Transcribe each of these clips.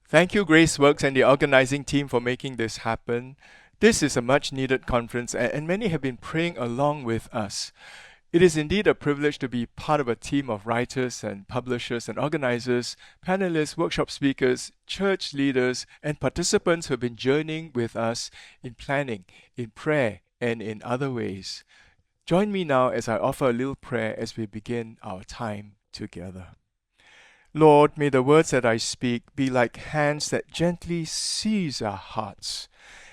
Thank you, Graceworks and the organizing team, for making this happen. This is a much needed conference, and many have been praying along with us. It is indeed a privilege to be part of a team of writers and publishers and organizers, panelists, workshop speakers, church leaders, and participants who have been journeying with us in planning, in prayer, and in other ways. Join me now as I offer a little prayer as we begin our time together. Lord, may the words that I speak be like hands that gently seize our hearts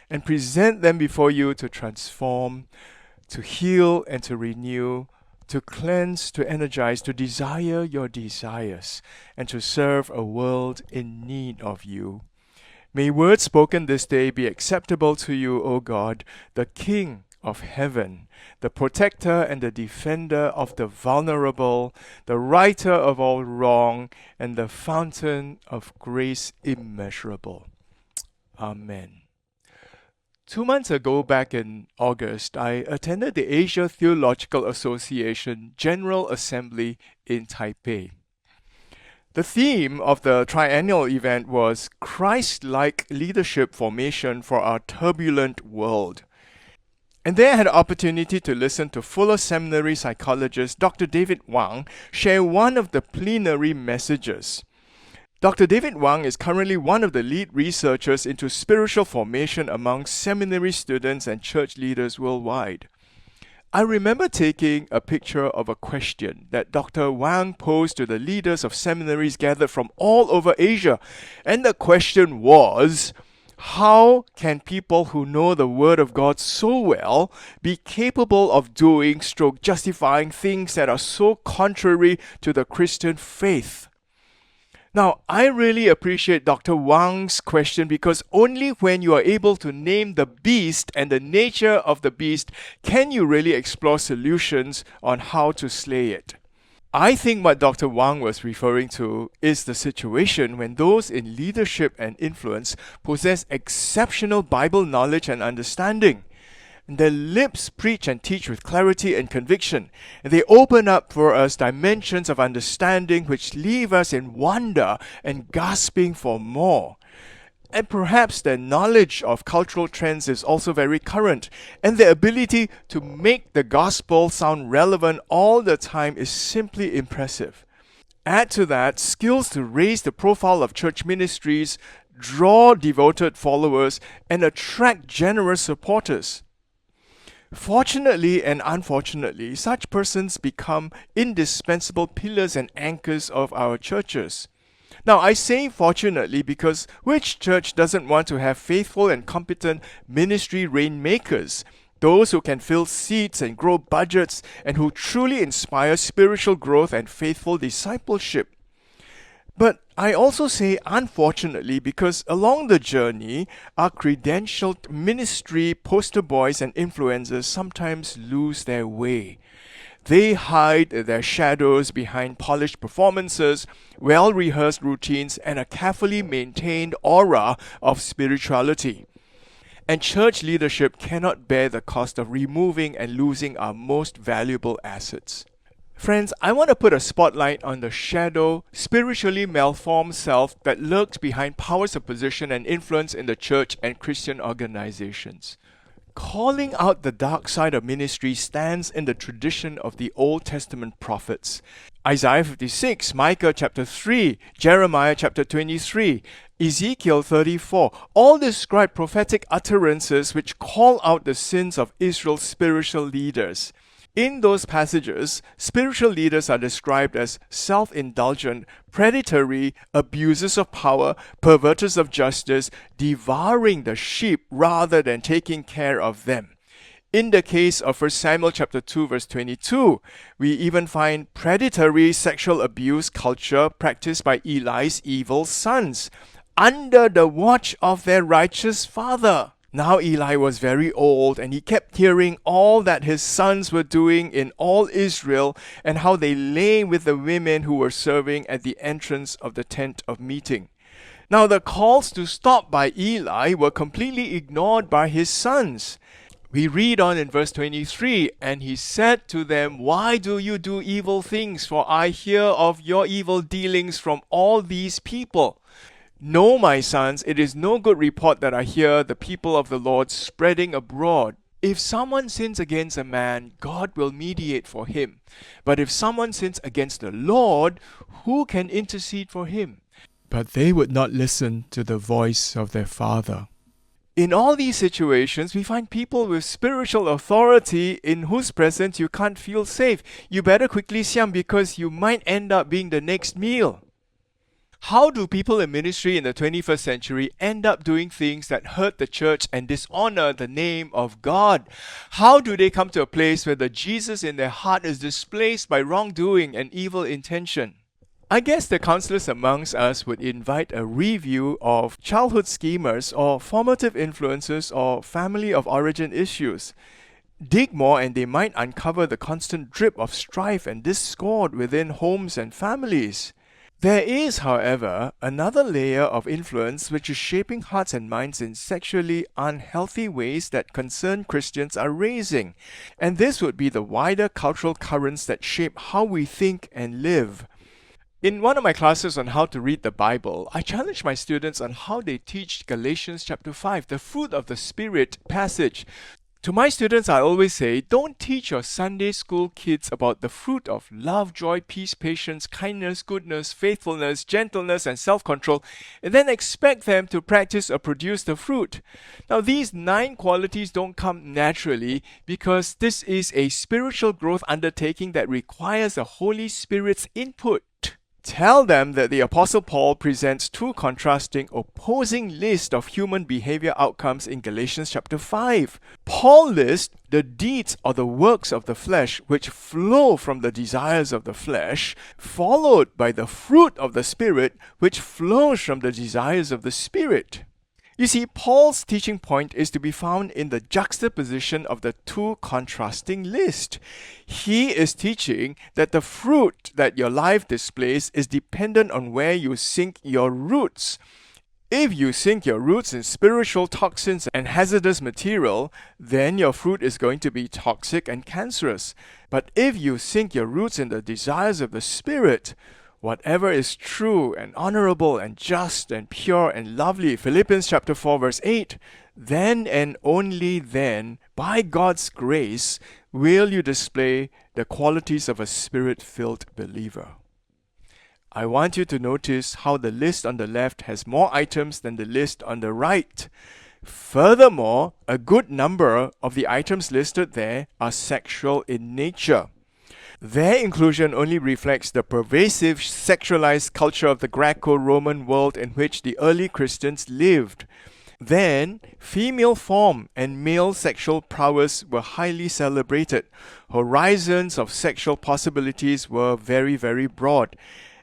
and present them before you to transform, to heal and to renew, to cleanse, to energize, to desire your desires, and to serve a world in need of you. May words spoken this day be acceptable to you, O God, the King of heaven, the protector and the defender of the vulnerable, the righter of all wrong, and the fountain of grace immeasurable. Amen. 2 months ago, back in August, I attended the Asia Theological Association General Assembly in Taipei. The theme of the triennial event was Christ-like leadership formation for our turbulent world. And there I had an opportunity to listen to Fuller Seminary psychologist Dr. David Wang share one of the plenary messages. Dr. David Wang is currently one of the lead researchers into spiritual formation among seminary students and church leaders worldwide. I remember taking a picture of a question that Dr. Wang posed to the leaders of seminaries gathered from all over Asia. And the question was, how can people who know the Word of God so well be capable of doing, justifying things that are so contrary to the Christian faith? Now, I really appreciate Dr. Wang's question because only when you are able to name the beast and the nature of the beast can you really explore solutions on how to slay it. I think what Dr. Wang was referring to is the situation when those in leadership and influence possess exceptional Bible knowledge and understanding. Their lips preach and teach with clarity and conviction. And they open up for us dimensions of understanding which leave us in wonder and gasping for more. And perhaps their knowledge of cultural trends is also very current, and their ability to make the gospel sound relevant all the time is simply impressive. Add to that skills to raise the profile of church ministries, draw devoted followers, and attract generous supporters. Fortunately and unfortunately, such persons become indispensable pillars and anchors of our churches. Now, I say fortunately because which church doesn't want to have faithful and competent ministry rainmakers, those who can fill seats and grow budgets and who truly inspire spiritual growth and faithful discipleship? But I also say unfortunately because along the journey, our credentialed ministry poster boys and influencers sometimes lose their way. They hide their shadows behind polished performances, well-rehearsed routines, and a carefully maintained aura of spirituality. And church leadership cannot bear the cost of removing and losing our most valuable assets. Friends, I want to put a spotlight on the shadow, spiritually malformed self that lurks behind powers of position and influence in the church and Christian organizations. Calling out the dark side of ministry stands in the tradition of the Old Testament prophets. Isaiah 56, Micah chapter 3, Jeremiah chapter 23, Ezekiel 34, all describe prophetic utterances which call out the sins of Israel's spiritual leaders. In those passages, spiritual leaders are described as self-indulgent, predatory, abusers of power, perverters of justice, devouring the sheep rather than taking care of them. In the case of 1 Samuel chapter 2 verse 22, we even find predatory sexual abuse culture practiced by Eli's evil sons under the watch of their righteous father. Now Eli was very old and he kept hearing all that his sons were doing in all Israel and how they lay with the women who were serving at the entrance of the tent of meeting. Now the calls to stop by Eli were completely ignored by his sons. We read on in verse 23, and he said to them, "Why do you do evil things? For I hear of your evil dealings from all these people." No, my sons, it is no good report that I hear the people of the Lord spreading abroad. If someone sins against a man, God will mediate for him. But if someone sins against the Lord, who can intercede for him? But they would not listen to the voice of their father. In all these situations, we find people with spiritual authority in whose presence you can't feel safe. You better quickly siam because you might end up being the next meal. How do people in ministry in the 21st century end up doing things that hurt the church and dishonor the name of God? How do they come to a place where the Jesus in their heart is displaced by wrongdoing and evil intention? I guess the counselors amongst us would invite a review of childhood schemers or formative influences or family of origin issues. Dig more and they might uncover the constant drip of strife and discord within homes and families. There is, however, another layer of influence which is shaping hearts and minds in sexually unhealthy ways that concerned Christians are raising, and this would be the wider cultural currents that shape how we think and live. In one of my classes on how to read the Bible, I challenged my students on how they teach Galatians chapter 5, the fruit of the Spirit passage. To my students, I always say, don't teach your Sunday school kids about the fruit of love, joy, peace, patience, kindness, goodness, faithfulness, gentleness, and self-control, and then expect them to practice or produce the fruit. Now, these 9 qualities don't come naturally because this is a spiritual growth undertaking that requires the Holy Spirit's input. Tell them that the Apostle Paul presents 2 contrasting, opposing lists of human behavior outcomes in Galatians chapter 5. Paul lists the deeds or the works of the flesh which flow from the desires of the flesh, followed by the fruit of the Spirit which flows from the desires of the Spirit. You see, Paul's teaching point is to be found in the juxtaposition of the 2 contrasting lists. He is teaching that the fruit that your life displays is dependent on where you sink your roots. If you sink your roots in spiritual toxins and hazardous material, then your fruit is going to be toxic and cancerous. But if you sink your roots in the desires of the Spirit, whatever is true and honorable and just and pure and lovely, Philippians chapter 4 verse 8, then and only then, by God's grace, will you display the qualities of a Spirit-filled believer. I want you to notice how the list on the left has more items than the list on the right. Furthermore, a good number of the items listed there are sexual in nature. Their inclusion only reflects the pervasive sexualized culture of the Greco-Roman world in which the early Christians lived. Then, female form and male sexual prowess were highly celebrated. Horizons of sexual possibilities were very, very broad.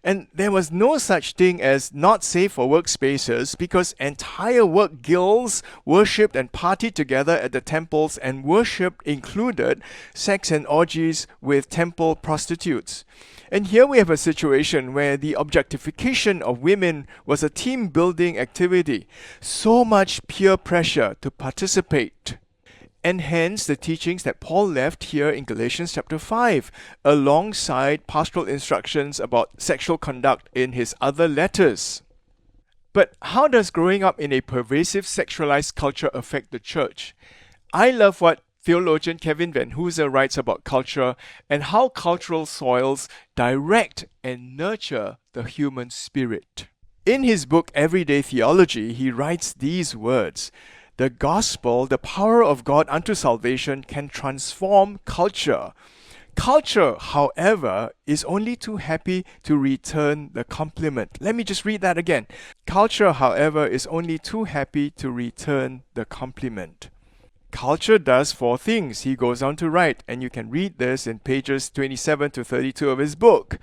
And there was no such thing as not safe for workspaces because entire work guilds worshipped and partied together at the temples, and worship included sex and orgies with temple prostitutes. And here we have a situation where the objectification of women was a team-building activity. So much peer pressure to participate. And hence the teachings that Paul left here in Galatians chapter 5, alongside pastoral instructions about sexual conduct in his other letters. But how does growing up in a pervasive sexualized culture affect the church? I love what theologian Calvin Chong writes about culture and how cultural soils direct and nurture the human spirit. In his book Everyday Theology, he writes these words: the gospel, the power of God unto salvation, can transform culture. Culture, however, is only too happy to return the compliment. Let me just read that again. Culture, however, is only too happy to return the compliment. Culture does 4 things, he goes on to write, and you can read this in pages 27 to 32 of his book.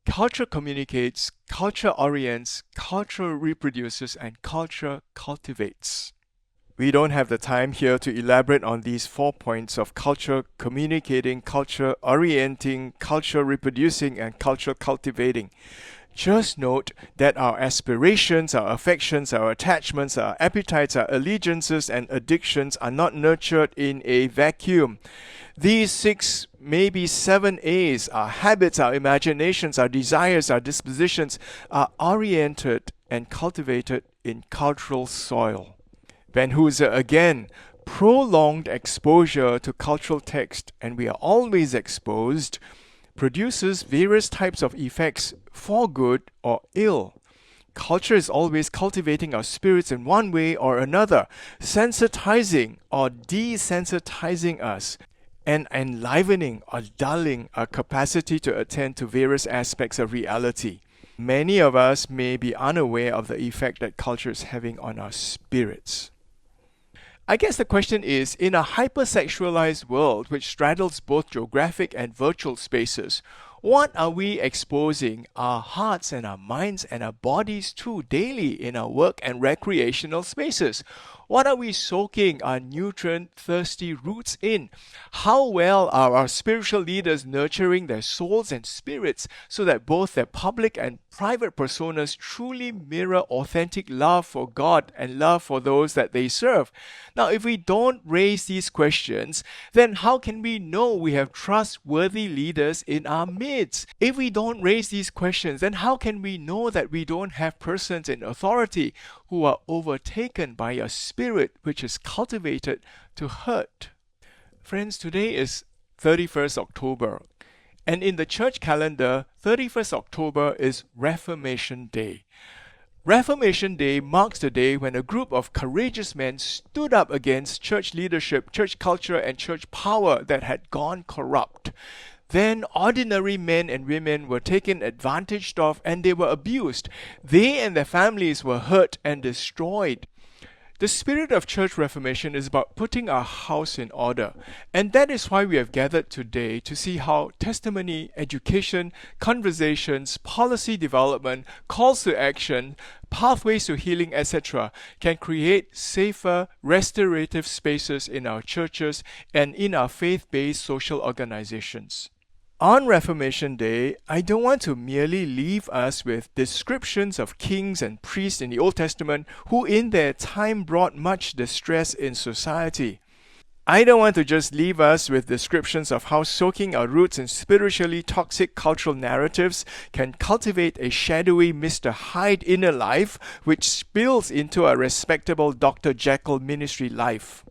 Culture communicates, culture orients, culture reproduces, and culture cultivates. We don't have the time here to elaborate on these 4 points of culture communicating, culture orienting, culture reproducing, and culture cultivating. Just note that our aspirations, our affections, our attachments, our appetites, our allegiances, and addictions are not nurtured in a vacuum. These 6, maybe 7 A's, our habits, our imaginations, our desires, our dispositions, are oriented and cultivated in cultural soil. Van Hooser again, prolonged exposure to cultural text, and we are always exposed, produces various types of effects for good or ill. Culture is always cultivating our spirits in one way or another, sensitizing or desensitizing us, and enlivening or dulling our capacity to attend to various aspects of reality. Many of us may be unaware of the effect that culture is having on our spirits. I guess the question is, in a hypersexualized world which straddles both geographic and virtual spaces, what are we exposing our hearts and our minds and our bodies to daily in our work and recreational spaces? What are we soaking our nutrient-thirsty roots in? How well are our spiritual leaders nurturing their souls and spirits so that both their public and private personas truly mirror authentic love for God and love for those that they serve? Now, if we don't raise these questions, then how can we know we have trustworthy leaders in our midst? If we don't raise these questions, then how can we know that we don't have persons in authority who are overtaken by a spirit which is cultivated to hurt? Friends, today is 31st October, and in the church calendar, 31st October is Reformation Day. Reformation Day marks the day when a group of courageous men stood up against church leadership, church culture, and church power that had gone corrupt. Then ordinary men and women were taken advantage of and they were abused. They and their families were hurt and destroyed. The spirit of church reformation is about putting our house in order, and that is why we have gathered today to see how testimony, education, conversations, policy development, calls to action, pathways to healing, etc. can create safer, restorative spaces in our churches and in our faith-based social organizations. On Reformation Day, I don't want to merely leave us with descriptions of kings and priests in the Old Testament who in their time brought much distress in society. I don't want to just leave us with descriptions of how soaking our roots in spiritually toxic cultural narratives can cultivate a shadowy Mr. Hyde inner life which spills into a respectable Dr. Jekyll ministry life.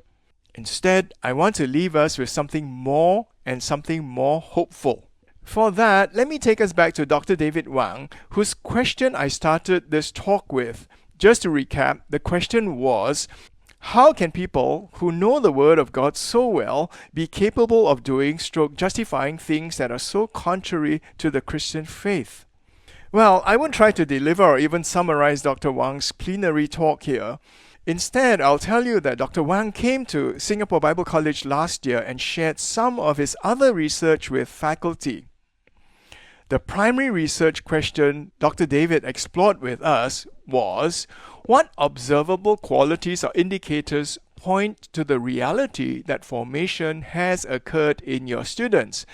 Instead, I want to leave us with something more and something more hopeful. For that, let me take us back to Dr. David Wang, whose question I started this talk with. Just to recap, the question was, how can people who know the Word of God so well be capable of doing justifying things that are so contrary to the Christian faith? Well, I won't try to deliver or even summarize Dr. Wang's plenary talk here. Instead, I'll tell you that Dr. Wang came to Singapore Bible College last year and shared some of his other research with faculty. The primary research question Dr. David explored with us was, what observable qualities or indicators point to the reality that formation has occurred in your students?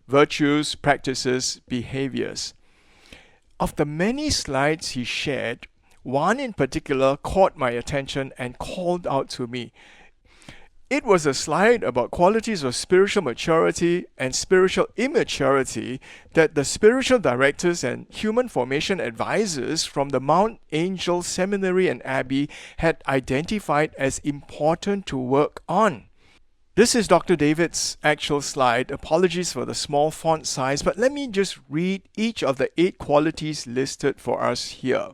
Virtues, practices, behaviors. Of the many slides he shared, one in particular caught my attention and called out to me. It was a slide about qualities of spiritual maturity and spiritual immaturity that the spiritual directors and human formation advisors from the Mount Angel Seminary and Abbey had identified as important to work on. This is Dr. David's actual slide. Apologies for the small font size, but let me just read each of the 8 qualities listed for us here.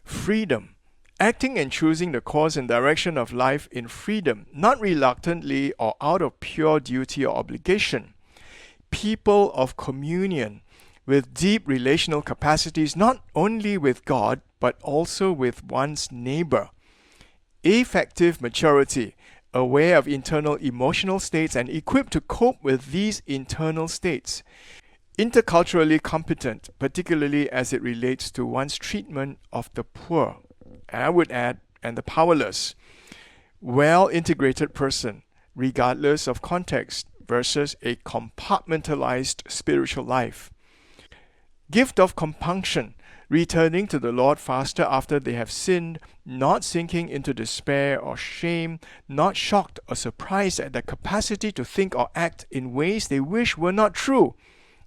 Freedom. Acting and choosing the course and direction of life in freedom, not reluctantly or out of pure duty or obligation. People of communion, with deep relational capacities not only with God, but also with one's neighbor. Affective maturity, aware of internal emotional states and equipped to cope with these internal states. Interculturally competent, particularly as it relates to one's treatment of the poor. And I would add, and the powerless. Well-integrated person, regardless of context, versus a compartmentalized spiritual life. Gift of compunction, returning to the Lord faster after they have sinned, not sinking into despair or shame, not shocked or surprised at their capacity to think or act in ways they wish were not true,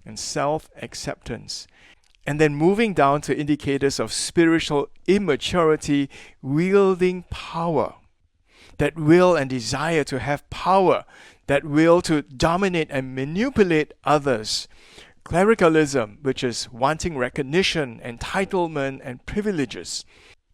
and self-acceptance. And then moving down to indicators of spiritual immaturity, wielding power. That will and desire to have power, that will to dominate and manipulate others. Clericalism, which is wanting recognition, entitlement, and privileges.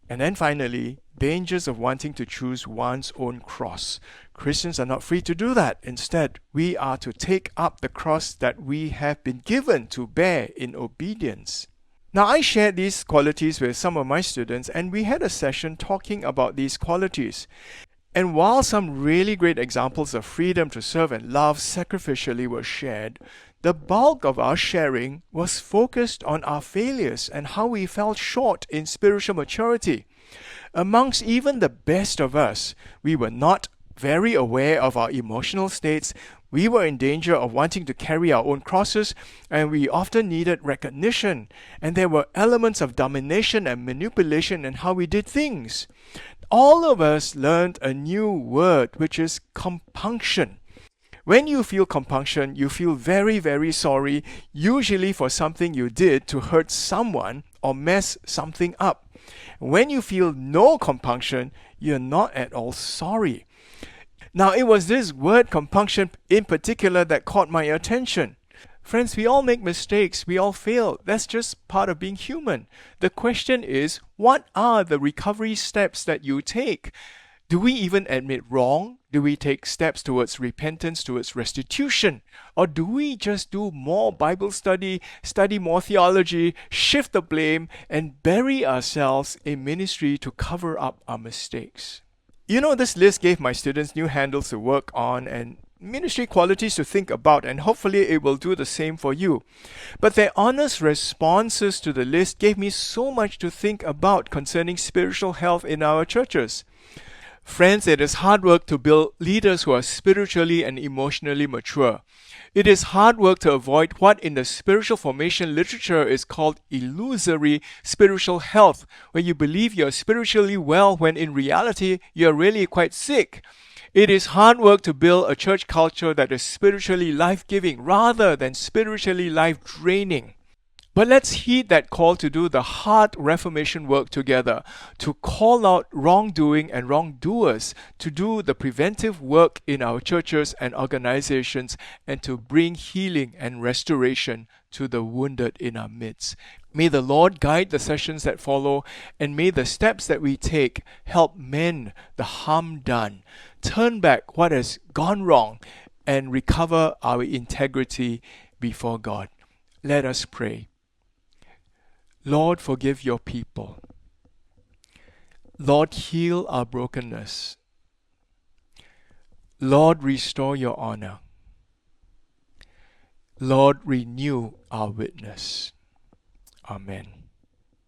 And then finally, dangers of wanting to choose one's own cross. Christians are not free to do that. Instead, we are to take up the cross that we have been given to bear in obedience. Now, I shared these qualities with some of my students, and we had a session talking about these qualities. And while some really great examples of freedom to serve and love sacrificially were shared, the bulk of our sharing was focused on our failures and how we fell short in spiritual maturity. Amongst even the best of us, we were not very aware of our emotional states. We were in danger of wanting to carry our own crosses, and we often needed recognition. And there were elements of domination and manipulation in how we did things. All of us learned a new word, which is compunction. When you feel compunction, you feel very, very sorry, usually for something you did to hurt someone or mess something up. When you feel no compunction, you're not at all sorry. Now, it was this word compunction in particular that caught my attention. Friends, we all make mistakes. We all fail. That's just part of being human. The question is, what are the recovery steps that you take? Do we even admit wrong? Do we take steps towards repentance, towards restitution? Or do we just do more Bible study more theology, shift the blame, and bury ourselves in ministry to cover up our mistakes? You know, this list gave my students new handles to work on and ministry qualities to think about, and hopefully it will do the same for you. But their honest responses to the list gave me so much to think about concerning spiritual health in our churches. Friends, it is hard work to build leaders who are spiritually and emotionally mature. It is hard work to avoid what in the spiritual formation literature is called illusory spiritual health, where you believe you're spiritually well when in reality you're really quite sick. It is hard work to build a church culture that is spiritually life-giving rather than spiritually life-draining. But let's heed that call to do the hard reformation work together, to call out wrongdoing and wrongdoers, to do the preventive work in our churches and organizations, and to bring healing and restoration to the wounded in our midst. May the Lord guide the sessions that follow, and may the steps that we take help mend the harm done, turn back what has gone wrong, and recover our integrity before God. Let us pray. Lord, forgive your people. Lord, heal our brokenness. Lord, restore your honor. Lord, renew our witness. Amen.